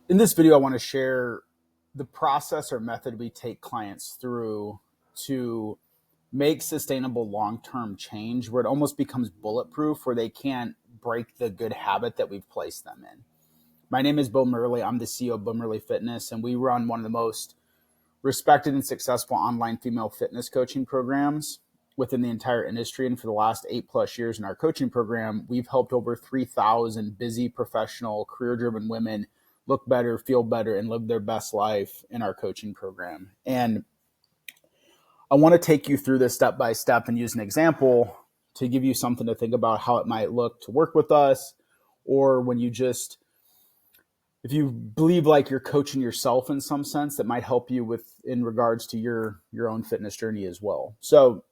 In this video, I want to share the process or method we take clients through to make sustainable long-term change where it almost becomes bulletproof, where they can't break the good habit that we've placed them in. My name is Bo Murley. I'm the CEO of Bo Murley Fitness, and we run one of the most respected and successful online female fitness coaching programs within the entire industry. And for the last 8+ years in our coaching program, we've helped over 3,000 busy, professional, career-driven women look better, feel better, and live their best life in our coaching program. And I want to take you through this step by step and use an example to give you something to think about how it might look to work with us, or when you just, if you believe like you're coaching yourself in some sense, that might help you with in regards to your own fitness journey as well. So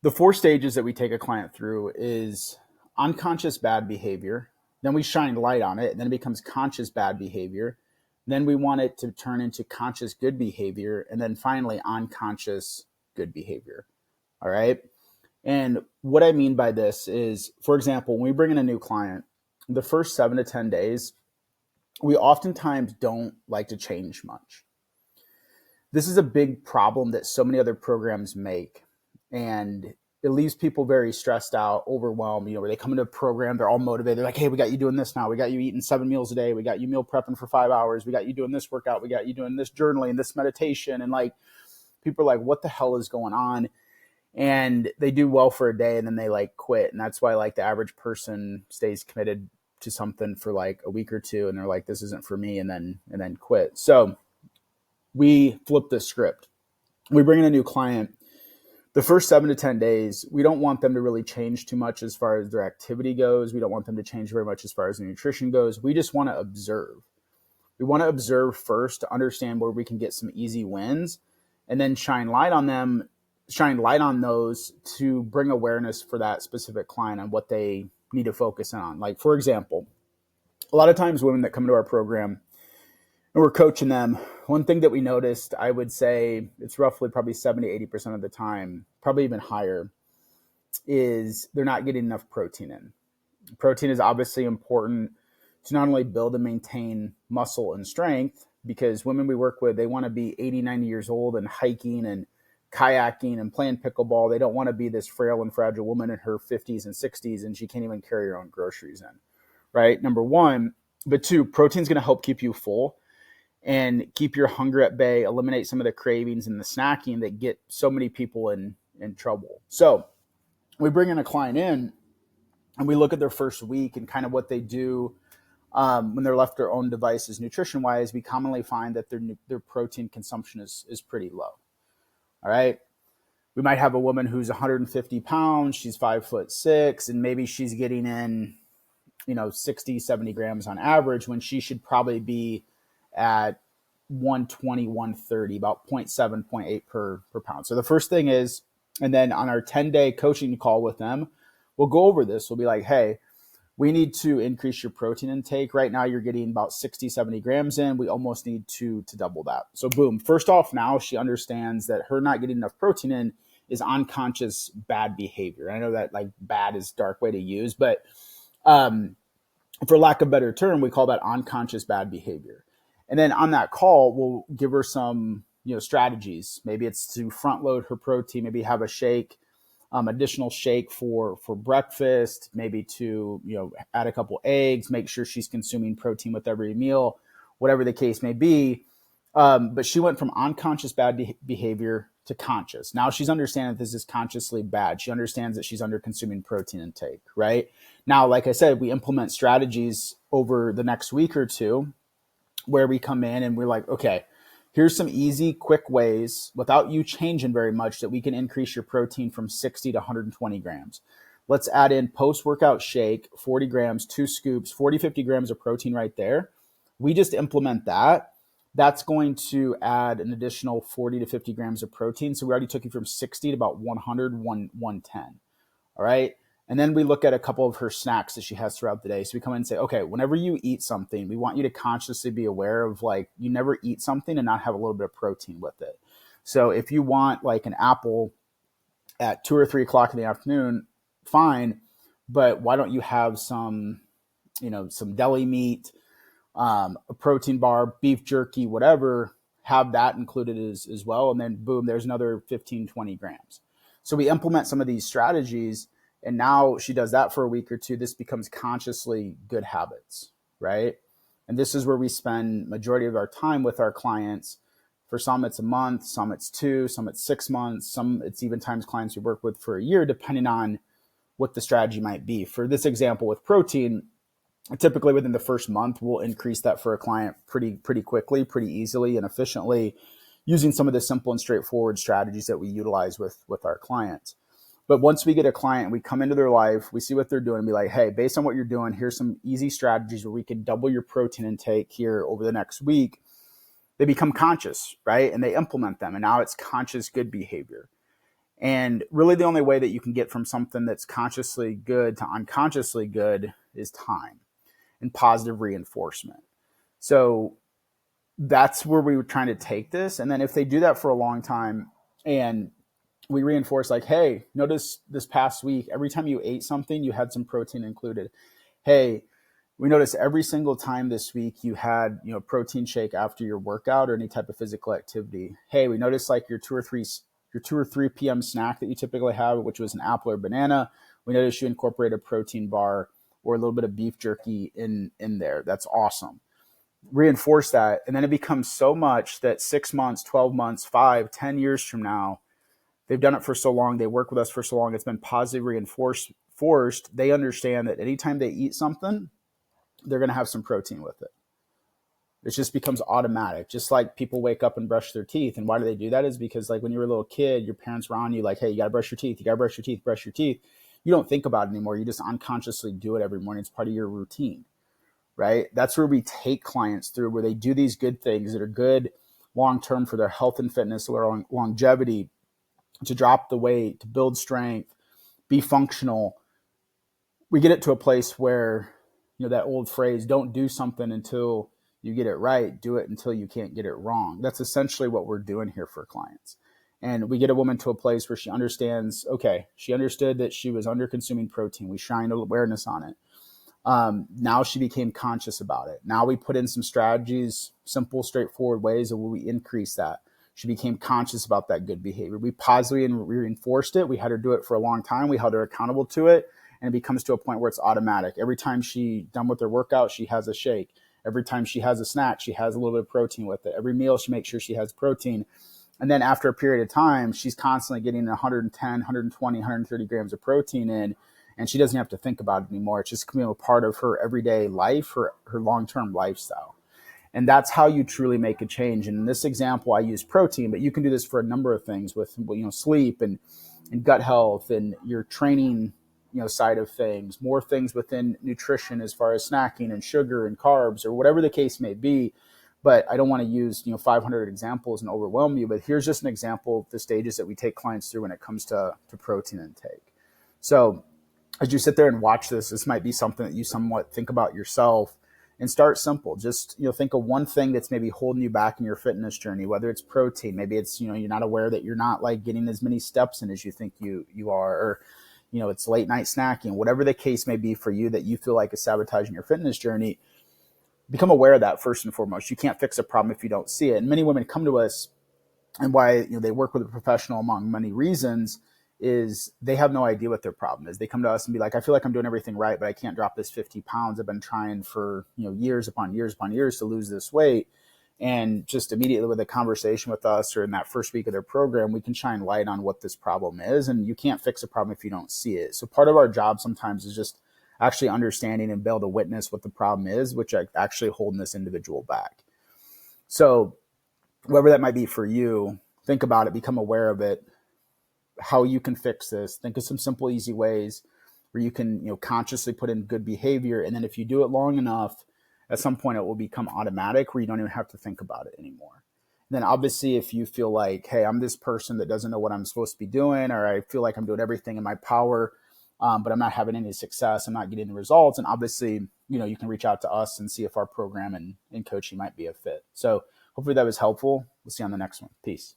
the 4 stages that we take a client through is unconscious bad behavior. Then we shine light on it. Then it becomes conscious bad behavior. Then we want it to turn into conscious good behavior. And then finally, unconscious good behavior. All right. And what I mean by this is, for example, when we bring in a new client, the first 7 to 10 days, we oftentimes don't like to change much. This is a big problem that so many other programs make. And it leaves people very stressed out, overwhelmed, where they come into a program, they're all motivated. They're like, hey, we got you doing this now. We got you eating 7 meals a day. We got you meal prepping for 5 hours. We got you doing this workout. We got you doing this journaling, this meditation. And like, people are like, what the hell is going on? And they do well for a day and then they like quit. And that's why like the average person stays committed to something for like a week or two. And they're like, this isn't for me. And then quit. So we flip the script. We bring in a new client. The first 7 to 10 days, we don't want them to really change too much as far as their activity goes. We don't want them to change very much as far as their nutrition goes. We just want to observe. We want to observe first to understand where we can get some easy wins, and then shine light on those to bring awareness for that specific client on what they need to focus on. Like, for example, a lot of times women that come into our program and we're coaching them, one thing that we noticed, I would say it's roughly probably 70, 80% of the time, probably even higher, is they're not getting enough protein in. Protein is obviously important to not only build and maintain muscle and strength, because women we work with, they want to be 80, 90 years old and hiking and kayaking and playing pickleball. They don't want to be this frail and fragile woman in her 50s and 60s and she can't even carry her own groceries in, right? Number one. But 2, protein is going to help keep you full and keep your hunger at bay, eliminate some of the cravings and the snacking that get so many people in trouble. So we bring in a client in and we look at their first week and kind of what they do when they're left their own devices nutrition-wise. We commonly find that their protein consumption is pretty low. All right. We might have a woman who's 150 pounds, she's 5'6", and maybe she's getting in, 60, 70 grams on average when she should probably be at 120, 130, about 0.7, 0.8 per pound. So the first thing is, and then on our 10-day coaching call with them, we'll go over this. We'll be like, hey, we need to increase your protein intake. Right now you're getting about 60, 70 grams in. We almost need to double that. So boom, first off, now she understands that her not getting enough protein in is unconscious bad behavior. I know that like bad is a dark way to use, but for lack of a better term, we call that unconscious bad behavior. And then on that call, we'll give her some, strategies. Maybe it's to front load her protein, maybe have a shake, additional shake for breakfast, maybe to, add a couple eggs, make sure she's consuming protein with every meal, whatever the case may be. But she went from unconscious bad behavior to conscious. Now she's understanding that this is consciously bad. She understands that she's under consuming protein intake, right? Now, like I said, we implement strategies over the next week or two where we come in and we're like, okay, here's some easy, quick ways without you changing very much that we can increase your protein from 60 to 120 grams. Let's add in post-workout shake, 40 grams, 2 scoops, 40, 50 grams of protein right there. We just implement that. That's going to add an additional 40 to 50 grams of protein. So we already took you from 60 to about 100, 110. All right. And then we look at a couple of her snacks that she has throughout the day. So we come in and say, okay, whenever you eat something, we want you to consciously be aware of like, you never eat something and not have a little bit of protein with it. So if you want like an apple at 2 or 3 o'clock in the afternoon, fine. But why don't you have some, some deli meat a protein bar, beef jerky, whatever, have that included as well. And then boom, there's another 15, 20 grams. So we implement some of these strategies, and now she does that for a week or two. This becomes consciously good habits, right? And this is where we spend majority of our time with our clients. For some, it's a month, some it's 2, some it's 6 months, some it's even times clients we work with for a year, depending on what the strategy might be. For this example with protein, typically within the first month, we'll increase that for a client pretty quickly, pretty easily and efficiently, using some of the simple and straightforward strategies that we utilize with our clients. But once we get a client, we come into their life, we see what they're doing and be like, hey, based on what you're doing, here's some easy strategies where we can double your protein intake here over the next week. They become conscious, right? And they implement them. And now it's conscious good behavior. And really the only way that you can get from something that's consciously good to unconsciously good is time and positive reinforcement. So that's where we were trying to take this. And then if they do that for a long time and we reinforce like, hey, notice this past week, every time you ate something, you had some protein included. Hey, we noticed every single time this week you had, protein shake after your workout or any type of physical activity. Hey, we noticed like your 2 or 3 p.m. snack that you typically have, which was an apple or banana. We noticed you incorporate a protein bar or a little bit of beef jerky in there. That's awesome. Reinforce that. And then it becomes so much that 6 months, 12 months, 5, 10 years from now, they've done it for so long. They work with us for so long. It's been positively reinforced. They understand that anytime they eat something, they're going to have some protein with it. It just becomes automatic. Just like people wake up and brush their teeth. And why do they do that? Is because like when you were a little kid, your parents were on you like, hey, you got to brush your teeth. You got to brush your teeth, brush your teeth. You don't think about it anymore. You just unconsciously do it every morning. It's part of your routine, right? That's where we take clients through, where they do these good things that are good long-term for their health and fitness, or longevity, to drop the weight, to build strength, be functional. We get it to a place where, that old phrase, don't do something until you get it right, do it until you can't get it wrong. That's essentially what we're doing here for clients. And we get a woman to a place where she understands, okay, she understood that she was under consuming protein. We shined awareness on it. Now she became conscious about it. Now we put in some strategies, simple, straightforward ways of where we increase that. She became conscious about that good behavior. We positively reinforced it. We had her do it for a long time. We held her accountable to it. And it becomes to a point where it's automatic. Every time she done with her workout, she has a shake. Every time she has a snack, she has a little bit of protein with it. Every meal, she makes sure she has protein. And then after a period of time, she's constantly getting 110, 120, 130 grams of protein in, and she doesn't have to think about it anymore. It's just becoming a part of her everyday life, her long-term lifestyle. And that's how you truly make a change. And in this example, I use protein, but you can do this for a number of things with, sleep and gut health and your training, side of things, more things within nutrition as far as snacking and sugar and carbs or whatever the case may be. But I don't want to use, 500 examples and overwhelm you, but here's just an example of the stages that we take clients through when it comes to protein intake. So as you sit there and watch this might be something that you somewhat think about yourself, and start simple. Just, think of one thing that's maybe holding you back in your fitness journey, whether it's protein, maybe it's, you're not aware that you're not like getting as many steps in as you think you are, or, it's late night snacking, whatever the case may be for you that you feel like is sabotaging your fitness journey. Become aware of that first and foremost. You can't fix a problem if you don't see it. And many women come to us, and why they work with a professional among many reasons is they have no idea what their problem is. They come to us and be like, I feel like I'm doing everything right, but I can't drop this 50 pounds. I've been trying for years upon years upon years to lose this weight. And just immediately with a conversation with us or in that first week of their program, we can shine light on what this problem is. And you can't fix a problem if you don't see it. So part of our job sometimes is just actually understanding and be able to witness what the problem is, which are actually holding this individual back. So whatever that might be for you, think about it, become aware of it, how you can fix this. Think of some simple, easy ways where you can, consciously put in good behavior. And then if you do it long enough, at some point it will become automatic where you don't even have to think about it anymore. And then obviously if you feel like, hey, I'm this person that doesn't know what I'm supposed to be doing, or I feel like I'm doing everything in my power, but I'm not having any success, I'm not getting the results. And obviously, you can reach out to us and see if our program and coaching might be a fit. So hopefully that was helpful. We'll see you on the next one. Peace.